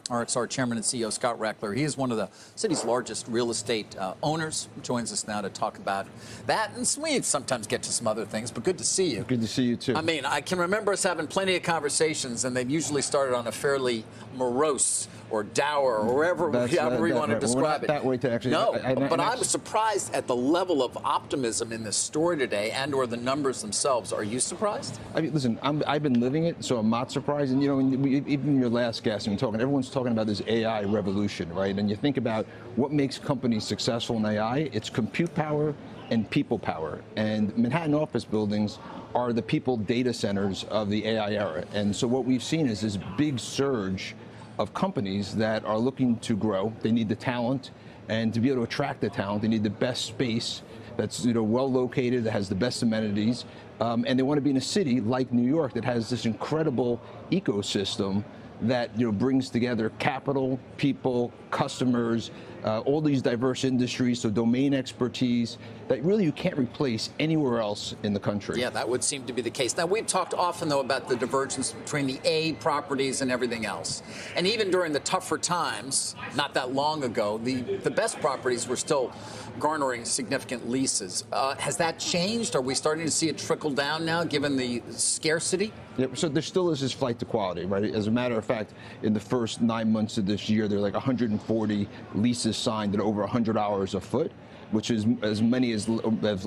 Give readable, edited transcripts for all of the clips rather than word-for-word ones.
RXR Chairman and CEO Scott Rechler. He is one of the city's largest real estate owners. Joins us now to talk about that. And we sometimes get to some other things, but good to see you. Good to see you, too. I mean, I can remember us having plenty of conversations, and they've usually started on a fairly morose or dour or however you want to describe it. That way to actually. No, but I was surprised at the level of optimism in the story today and/or the numbers themselves. Are you surprised? I mean, listen, I've been living it, so I'm not surprised. And, you know, even your last guest, everyone's talking about this AI revolution, right? And you think about what makes companies successful in AI, it's compute power and people power. And Manhattan office buildings are the people data centers of the AI era. And so what we've seen is this big surge of companies that are looking to grow. They need the talent, and to be able to attract the talent, they need the best space that's well located, that has the best amenities, and they want to be in a city like New York that has this incredible ecosystem that brings together capital, people, customers, all these diverse industries, so domain expertise that really you can't replace anywhere else in the country. Yeah, that would seem to be the case. Now, we've talked often, though, about the divergence between the A properties and everything else. And even during the tougher times, not that long ago, the best properties were still garnering significant leases. Has that changed? Are we starting to see it trickle down now, given the scarcity? Yeah, so there still is this flight to quality, right? As a matter of fact, in the first 9 months of this year, there are like 140 leases signed at over $100 a foot, which is as many as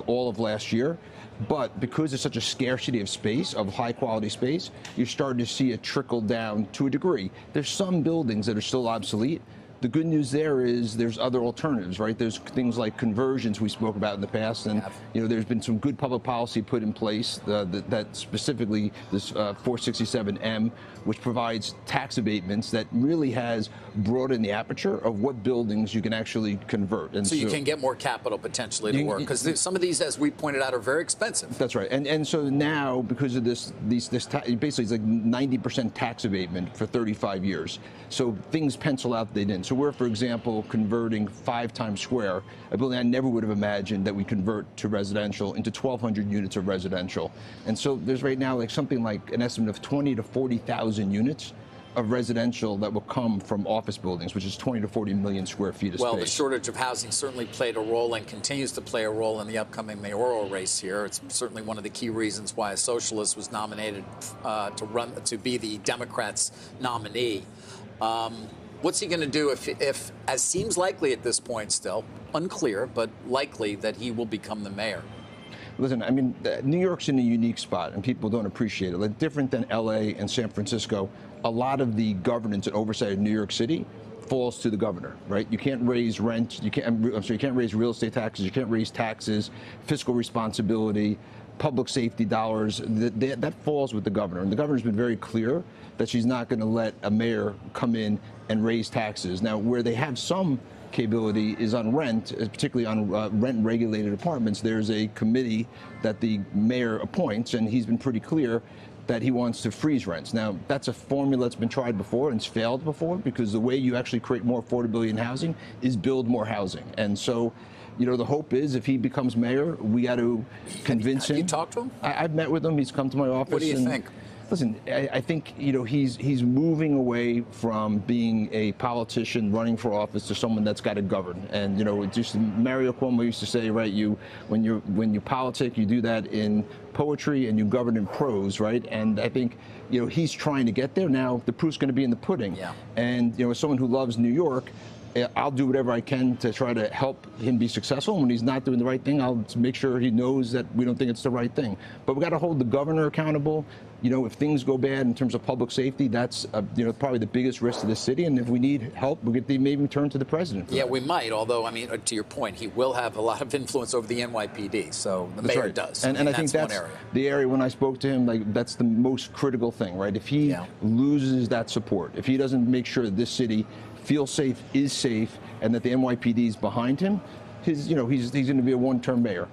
all of last year. But because there's such a scarcity of space, of high quality space, you're starting to see it trickle down to a degree. There's some buildings that are still obsolete. The good news there is there's other alternatives, right? There's things like conversions we spoke about in the past, and there's been some good public policy put in place that specifically this 467M, which provides tax abatements that really has broadened the aperture of what buildings you can actually convert. And so you can get more capital potentially to work, because some of these, as we pointed out, are very expensive. That's right, and so now because of this basically it's like 90% tax abatement for 35 years. So things pencil out they didn't. So we're, for example, converting 5 Times Square, a building I never would have imagined that we convert to residential, into 1,200 units of residential. And so there's right now like something like an estimate of 20 to 40,000 units of residential that will come from office buildings, which is 20 to 40 million square feet of space. Well, the shortage of housing certainly played a role and continues to play a role in the upcoming mayoral race here. It's certainly one of the key reasons why a socialist was nominated to be the Democrats' nominee. What's he going to do if, as seems likely at this point still, unclear, but likely that he will become the mayor? Listen, I mean, New York's in a unique spot, and people don't appreciate it. Like, different than LA and San Francisco, a lot of the governance and oversight of New York City falls to the governor, right? You can't raise rent, you can't raise real estate taxes, you can't raise taxes, fiscal responsibility, public safety dollars, that falls with the governor. And the governor's been very clear that she's not going to let a mayor come in and raise taxes. Now, where they have some capability is on rent, particularly on rent-regulated apartments. There's a committee that the mayor appoints, and he's been pretty clear that he wants to freeze rents. Now, that's a formula that's been tried before and it's failed before, because the way you actually create more affordability in housing is build more housing. And so, the hope is if he becomes mayor, we got to convince him. Have you talked to him? I've met with him. He's come to my office. What do you think? Listen, I think he's moving away from being a politician running for office to someone that's got to govern. And just Mario Cuomo used to say, right? When you politic, you do that in poetry and you govern in prose, right? And I think he's trying to get there. Now the proof's going to be in the pudding. Yeah. And as someone who loves New York, I'll do whatever I can to try to help him be successful. And when he's not doing the right thing, I'll make sure he knows that we don't think it's the right thing. But we got to hold the governor accountable. If things go bad in terms of public safety, that's probably the biggest risk to the city. And if we need help, we could maybe turn to the president. Yeah, we might. Although, I mean, to your point, he will have a lot of influence over the NYPD. So the mayor does. And I think that's the area. When I spoke to him, like, that's the most critical thing, right? If he loses that support, if he doesn't make sure that this city feels safe, is safe, and that the NYPD is behind him, he's going to be a one-term mayor.